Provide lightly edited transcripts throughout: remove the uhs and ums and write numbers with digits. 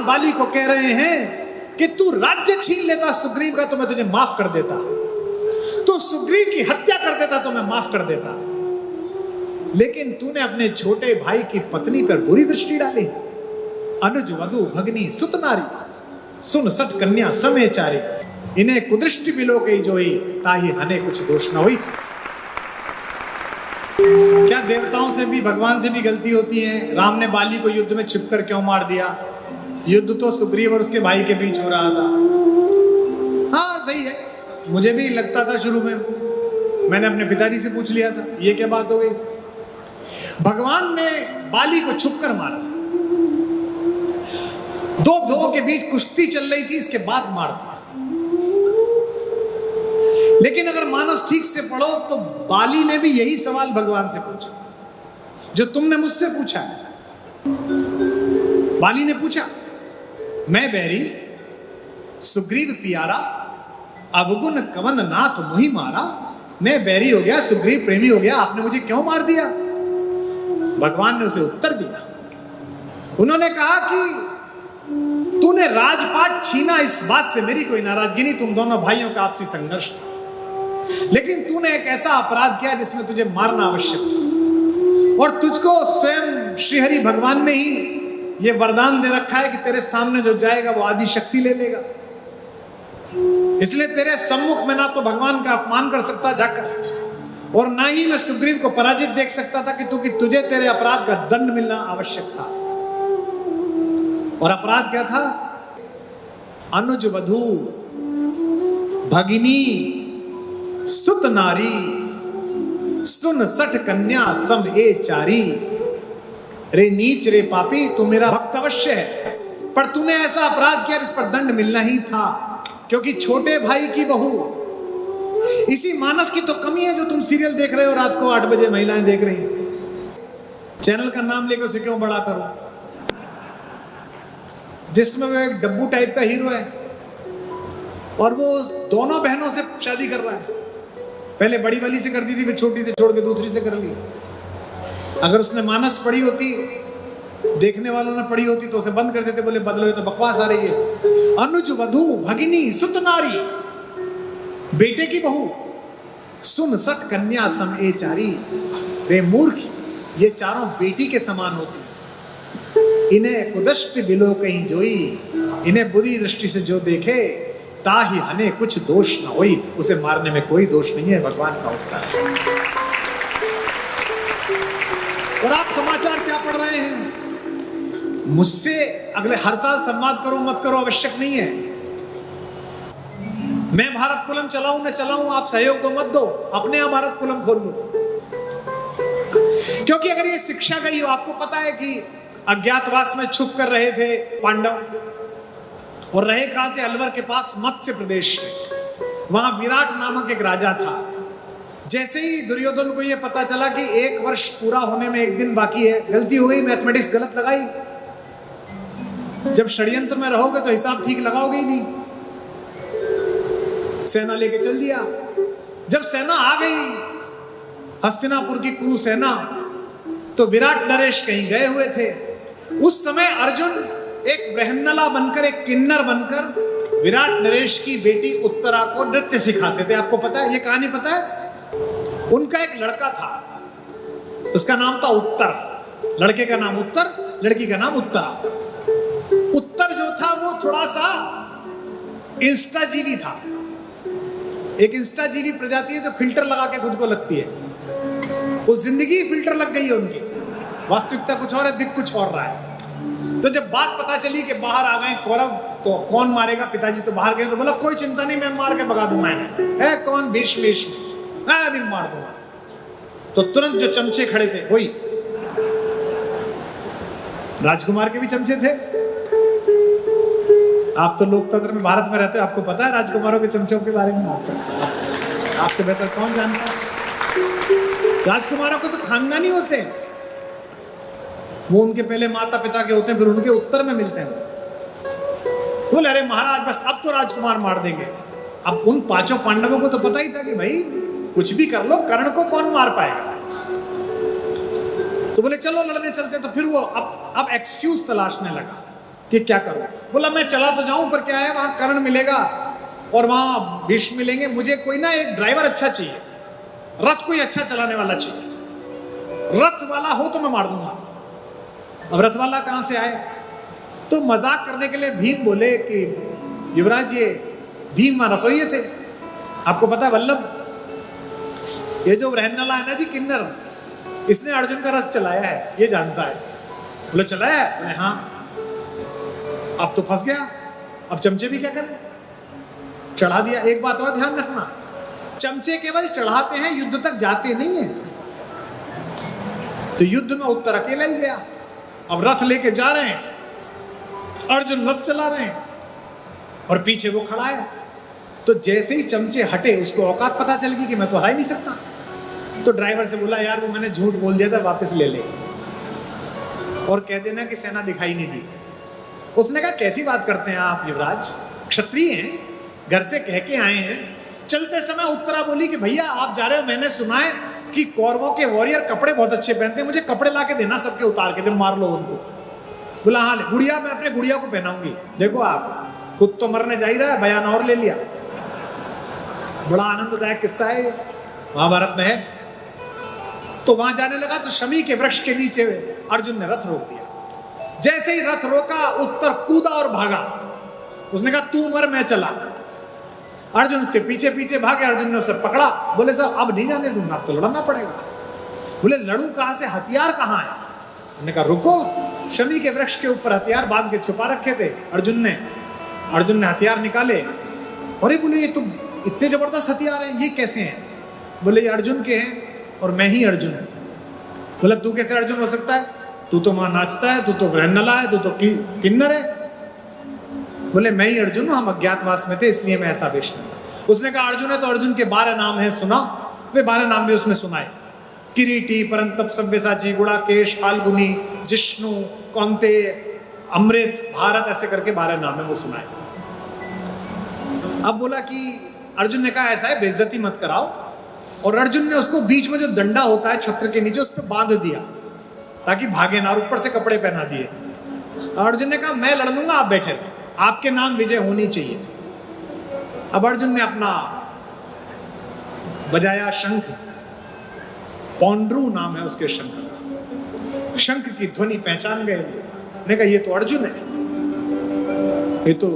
भगवान बाली को कह रहे हैं कि तू राज्य छीन लेता सुग्रीव का तो मैं तुझे माफ कर देता, तू सुग्रीव की हत्या कर देता तो मैं माफ कर देता, लेकिन तूने अपने छोटे भाई की पत्नी पर बुरी दृष्टि डाली। अनुज वधु भगनी सुत नारी, सुन सठ कन्या समय चारी, इन्हें कुदृष्टि मिलो कई जोई, ताही हने कुछ दोष न हुई। क्या देवताओं से भी, भगवान से भी गलती होती है? राम ने बाली को युद्ध में छिपकर क्यों मार दिया? युद्ध तो सुग्रीव और उसके भाई के बीच हो रहा था। हाँ सही है, मुझे भी लगता था शुरू में, मैंने अपने पिताजी से पूछ लिया था ये क्या बात हो गई। भगवान ने बाली को छुपकर मारा, दो लोगों के बीच कुश्ती चल रही थी, इसके बाद मार दिया। लेकिन अगर मानस ठीक से पढ़ो तो बाली ने भी यही सवाल भगवान से पूछा जो तुमने मुझसे पूछा है। बाली ने पूछा, मैं बैरी सुग्रीव पियारा, अवगुण कवन नाथ मुहि मारा। मैं बैरी हो गया, सुग्रीव प्रेमी हो गया, आपने मुझे क्यों मार दिया? भगवान ने उसे उत्तर दिया। उन्होंने कहा कि तूने राजपाट छीना, इस बात से मेरी कोई नाराजगी नहीं, तुम दोनों भाइयों का आपसी संघर्ष था, लेकिन तूने एक ऐसा अपराध किया जिसमें तुझे मारना आवश्यक था, और तुझको स्वयं श्रीहरि भगवान ने ही ये वरदान दे रखा है कि तेरे सामने जो जाएगा वो आदि शक्ति ले लेगा। इसलिए तेरे सम्मुख में ना तो भगवान का अपमान कर सकता जाकर, और ना ही मैं सुग्रीव को पराजित देख सकता था कि तुझे तेरे अपराध का दंड मिलना आवश्यक था। और अपराध क्या था? अनुज वधु भगिनी सुत नारी, सुन सठ कन्या सम ए चारी। रे नीच रे पापी, तू मेरा भक्त अवश्य है, पर तूने ऐसा अपराध किया जिस पर दंड मिलना ही था, क्योंकि छोटे भाई की बहू। इसी मानस की तो कमी है जो तुम सीरियल देख रहे हो रात को 8 बजे महिलाएं देख रही हैं। चैनल का नाम लेकर उसे क्यों बड़ा करो, जिसमें वो एक डब्बू टाइप का हीरो है और वो दोनों बहनों से शादी कर रहा है। पहले बड़ी वाली से कर दी थी, फिर छोटी से छोड़ के दूसरी से कर ली। अगर उसने मानस पढ़ी होती, देखने वालों ने पढ़ी होती तो उसे बंद कर देते, बोले बदलो ये तो बकवास आ रही है। अनुज वधु भगिनी सुत नारी, बेटे की बहू, सुन सठ कन्या सम ए चारी। रे मूर्ख, ये चारों बेटी के समान होती, इन्हें कुदृष्टि बिलो कहीं जोई। इन्हें बुरी दृष्टि से जो देखे, ताही हने कुछ दोष न होई, उसे मारने में कोई दोष नहीं है। भगवान का उत्तर। और आप समाचार क्या पढ़ रहे हैं? मुझसे अगले हर साल संवाद करो मत करो आवश्यक नहीं है। मैं भारत कुलम चलाऊं न चलाऊं, आप सहयोग दो मत दो, अपने यहाँ भारत कुलम खोल लो। क्योंकि अगर ये शिक्षा गई हो, आपको पता है कि अज्ञातवास में छुप कर रहे थे पांडव, और रहे कहां थे? अलवर के पास मत्स्य प्रदेश में। वहां विराट नामक एक राजा था। जैसे ही दुर्योधन को यह पता चला कि 1 वर्ष पूरा होने में 1 दिन बाकी है, गलती हो गई, मैथमेटिक्स गलत लगाई। जब षड्यंत्र में रहोगे तो हिसाब ठीक लगाओगे ही नहीं। सेना लेके चल दिया। जब सेना आ गई हस्तिनापुर की कुरु सेना, तो विराट नरेश कहीं गए हुए थे। उस समय अर्जुन एक ब्रह्मनला बनकर, एक किन्नर बनकर विराट नरेश की बेटी उत्तरा को नृत्य सिखाते थे। आपको पता है, ये कहानी पता है? उनका एक लड़का था, उसका नाम था उत्तर। लड़के का नाम उत्तर, लड़की का नाम उत्तरा। उत्तर जो था वो थोड़ा सा इंस्टाजीवी था। एक इंस्टाजीवी प्रजाति है जो फिल्टर लगा के खुद को लगती है। वो जिंदगी फिल्टर लग गई है उनकी, वास्तविकता कुछ और है, दिख कुछ और रहा है। तो जब बात पता चली कि बाहर आ गए कौरव, तो कौन मारेगा? पिताजी तो बाहर गए, तो बोला कोई चिंता नहीं, मैं मार के भगा दूंगा इन्हें। कौन? भीष्म, मैं अभी मार दूंगा। तो तुरंत जो चमचे खड़े थे, वही राजकुमार के भी चमचे थे। आप तो लोकतंत्र में भारत में रहते हो, आपको पता है राजकुमारों के चमचों के बारे में। आपसे बेहतर कौन जानता है? राजकुमारों को तो खानदानी होते हैं, वो उनके पहले माता पिता के होते हैं, फिर उनके उत्तर में मिलते हैं। बोले अरे महाराज बस अब तो राजकुमार मार देंगे। अब उन 5 पांडवों को तो पता ही था कि भाई कुछ भी कर लो, कर्ण को कौन मार पाएगा। तो बोले चलो लड़ने चलते। तो फिर वो अब एक्सक्यूज तलाशने लगा कि क्या करूं। बोला मैं चला तो जाऊं, पर क्या है वहां कर्ण मिलेगा और वहां भीष्म मिलेंगे, मुझे कोई ना एक ड्राइवर अच्छा चाहिए, रथ कोई अच्छा चलाने वाला चाहिए, रथ वाला हो तो मैं मार दूंगा। अब रथ वाला कहां से आए? तो मजाक करने के लिए भीम बोले कि युवराज ये भीम रसोइये थे, आपको पता है वल्लभ, ये जो रहनला है ना जी किन्नर, इसने अर्जुन का रथ चलाया है, ये जानता है। बोले चलाया है? बोले हाँ। अब तो फंस गया, अब चमचे भी क्या करें, चढ़ा दिया। एक बात और ध्यान रखना, चमचे केवल चढ़ाते हैं, युद्ध तक जाते नहीं है। तो युद्ध में उत्तर अकेला ही गया। अब रथ लेके जा रहे हैं, अर्जुन रथ चला रहे हैं और पीछे वो खड़ा है। तो जैसे ही चमचे हटे, उसको औकात पता चल गई कि मैं तो हरा ही नहीं सकता। तो ड्राइवर से बोला यार वो मैंने झूठ बोल दिया था, वापस ले ले और कह देना कि सेना दिखाई नहीं दी। उसने कहा कैसी बात करते हैं आप युवराज, क्षत्रिय हैं, घर से कह के आए हैं। चलते समय उत्तरा बोली कि भैया आप जा रहे हो, मैंने सुना है कि कौरवों के वॉरियर कपड़े बहुत अच्छे पहनते हैं, मुझे कपड़े ला के देना सबके उतार के, जब मार लो उनको। बोला हाँ, गुड़िया मैं अपने गुड़िया को पहनाऊंगी। देखो आप खुद तो मरने जा ही रहा है, बयान और ले लिया। बड़ा आनंददायक किस्सा है, महाभारत में है। तो वहां जाने लगा तो शमी के वृक्ष के नीचे अर्जुन ने रथ रोक दिया। जैसे ही रथ रोका, उत्तर कूदा और भागा। उसने कहा तू मर मैं चला। अर्जुन उसके पीछे पीछे भागे, अर्जुन ने उसे पकड़ा। बोले साहब अब नहीं जाने दूंगा, अब तो लड़ना पड़ेगा। बोले लड़ूं कहां से, हथियार कहां है? उन्होंने कहा रुको, शमी के वृक्ष के ऊपर हथियार बांध के छुपा रखे थे अर्जुन ने हथियार निकाले। अरे बोले ये तो इतने जबरदस्त हथियार हैं, ये कैसे हैं? बोले ये अर्जुन के हैं और मैं ही अर्जुन हूं। बोला तू कैसे अर्जुन हो सकता है, तू तो वहां नाचता है, तू तो वृहन्नला है, तू तो किन्नर है। बोले मैं ही अर्जुन हूं, हम अज्ञातवास में थे इसलिए मैं ऐसा वेश में था। उसने कहा अर्जुन है तो अर्जुन के 12 नाम है, सुना? वे 12 नाम भी उसने सुनाए, किरीटी, परंतप, सव्यसाची, गुड़ाकेश, फाल्गुनी, जिष्णु, कौंते, अमृत, भारत, ऐसे करके 12 नाम है वो सुनाए। अब बोला कि अर्जुन ने कहा ऐसा है बेइज्जती मत कराओ, और अर्जुन ने उसको बीच में जो डंडा होता है छत्र के नीचे, उस पर बांध दिया ताकि भागे ना, और ऊपर से कपड़े पहना दिए। अर्जुन ने कहा मैं लड़ लूंगा, आप बैठे रहो, आपके नाम विजय होनी चाहिए। अब अर्जुन ने अपना बजाया शंख, पौंड्रू नाम है उसके शंख का। शंख की ध्वनि पहचान गए, ने कहा ये तो अर्जुन है, ये तो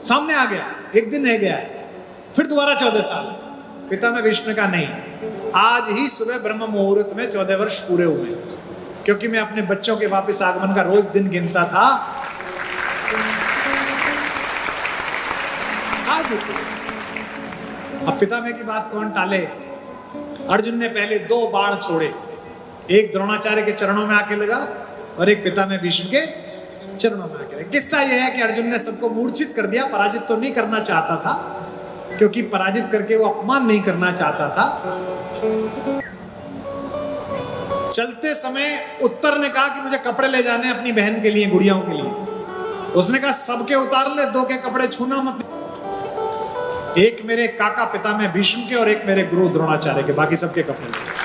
सामने आ गया, एक दिन रह गया है, फिर दोबारा 14 साल। पिता में भीष्म का नहीं, आज ही सुबह ब्रह्म मुहूर्त में 14 वर्ष पूरे हुए, क्योंकि मैं अपने बच्चों के वापस आगमन का रोज दिन गिनता था। आज अब पिता में की बात कौन टाले। अर्जुन ने पहले 2 बाण छोड़े, एक द्रोणाचार्य के चरणों में आके लगा और एक पिता में भीष्म के चरणों में आके लगा। किस्सा यह है कि अर्जुन ने सबको मूर्छित कर दिया, पराजित तो नहीं करना चाहता था, क्योंकि पराजित करके वो अपमान नहीं करना चाहता था। चलते समय उत्तर ने कहा कि मुझे कपड़े ले जाने अपनी बहन के लिए, गुड़ियाओं के लिए। उसने कहा सबके उतार ले, 2 के कपड़े छूना मत, एक मेरे काका पिता में भीष्म के और एक मेरे गुरु द्रोणाचार्य के, बाकी सबके कपड़े ले जाए।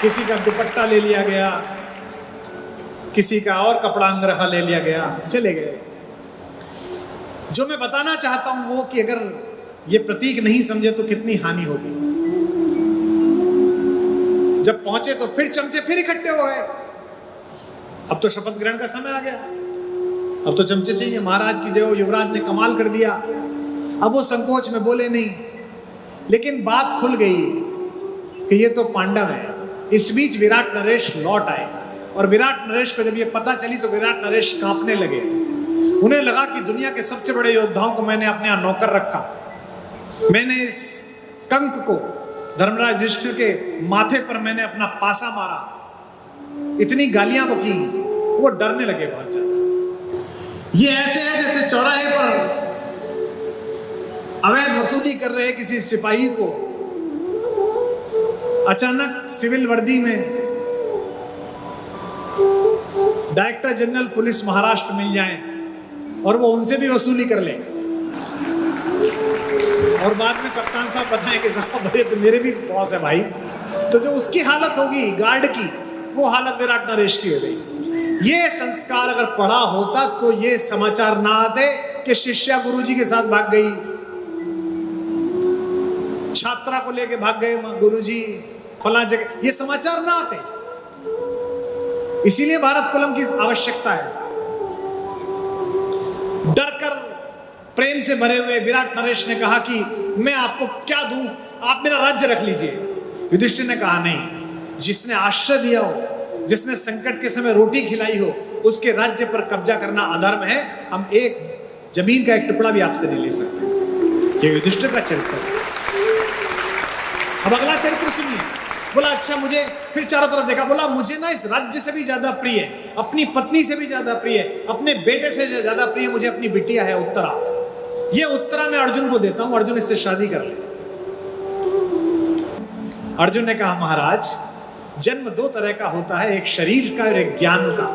किसी का दुपट्टा ले लिया गया, किसी का और कपड़ा अंगरखा ले लिया गया, चले गए। जो मैं बताना चाहता हूं वो कि अगर ये प्रतीक नहीं समझे तो कितनी हानि होगी। जब पहुंचे तो फिर चमचे फिर इकट्ठे हो गए। अब तो शपथ ग्रहण का समय आ गया, अब तो चमचे चाहिए। महाराज की जय हो, युवराज ने कमाल कर दिया। अब वो संकोच में बोले नहीं, लेकिन बात खुल गई कि ये तो पांडव है। इस बीच विराट नरेश लौट आए, और विराट नरेश को जब ये पता चली तो विराट नरेश कांपने लगे। उन्हें लगा कि दुनिया के सबसे बड़े योद्धाओं को मैंने अपने यहाँ नौकर रखा, मैंने इस कंक को, धर्मराज युधिष्ठिर के माथे पर मैंने अपना पासा मारा, इतनी गालियां बकी, वो डरने लगे बहुत ज्यादा। ये ऐसे है जैसे चौराहे पर अवैध वसूली कर रहे किसी सिपाही को अचानक सिविल वर्दी में डायरेक्टर जनरल पुलिस महाराष्ट्र मिल जाए और वो उनसे भी वसूली कर ले, और बाद में कप्तान साहब बताएं कि साहब भैया तो मेरे भी बॉस है भाई, तो जो उसकी हालत होगी गार्ड की, वो हालत विराट नरेश की हो गई। ये संस्कार अगर पढ़ा होता तो ये समाचार ना आते कि शिष्या गुरुजी के साथ भाग गई, छात्रा को लेके भाग गए गुरुजी फला जगह, ये समाचार ना आते। इसीलिए भारत कुलम की आवश्यकता है। डरकर प्रेम से भरे हुए विराट नरेश ने कहा कि मैं आपको क्या दूं, आप मेरा राज्य रख लीजिए। युधिष्ठिर ने कहा नहीं, जिसने आश्रय दिया हो, जिसने संकट के समय रोटी खिलाई हो, उसके राज्य पर कब्जा करना अधर्म है। हम एक जमीन का एक टुकड़ा भी आपसे नहीं ले सकते। ये युधिष्ठिर का चरित्र है। अब अगला चरित्र सुनिए। बोला अच्छा, मुझे फिर चारों तरफ देखा, बोला मुझे ना इस राज्य से भी ज्यादा प्रिय, अपनी पत्नी से भी ज्यादा प्रिय, अपने बेटे से ज्यादा प्रिय मुझे अपनी बिटिया है उत्तरा। ये उत्तरा मैं अर्जुन को देता हूं, अर्जुन इससे शादी कर ले। अर्जुन ने कहा महाराज, जन्म दो तरह का होता है, एक शरीर का और एक ज्ञान का।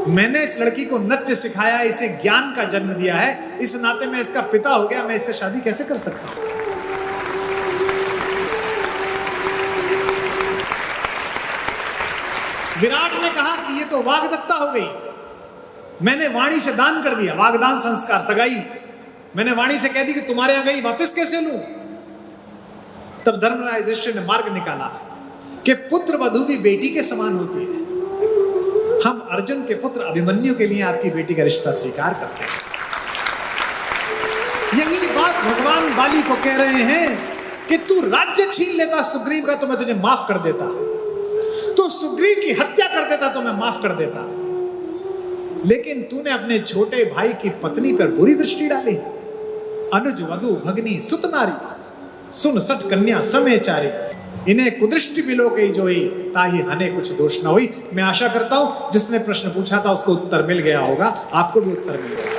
मैंने इस लड़की को नृत्य सिखाया, इसे ज्ञान का जन्म दिया है, इस नाते मैं इसका पिता हो गया, मैं इससे शादी कैसे कर सकता हूं? विराट ने कहा कि ये तो वाग्दत्ता हो गई, मैंने वाणी से दान कर दिया, वागदान संस्कार सगाई, मैंने वाणी से कह दी कि तुम्हारे यहां गई वापस कैसे लूं? तब धर्मराज युधिष्ठिर ने मार्ग निकाला कि पुत्र वधू भी बेटी के समान होती है। हम अर्जुन के पुत्र अभिमन्यु के लिए आपकी बेटी का रिश्ता स्वीकार करते हैं। यही बात भगवान बाली को कह रहे हैं कि तू राज्य छीन लेता सुग्रीव का तो मैं तुझे माफ कर देता, तो सुग्रीव की हत्या कर देता तो मैं माफ कर देता, लेकिन तूने अपने छोटे भाई की पत्नी पर बुरी दृष्टि डाली। अनुज वधु भगनी सुत नारी, सुन सठ कन्या समेचारी, इन्हें कुदृष्टि बिलो गई जोई, ताही हने कुछ दोष न हुई। मैं आशा करता हूं जिसने प्रश्न पूछा था उसको उत्तर मिल गया होगा, आपको भी उत्तर मिल गया।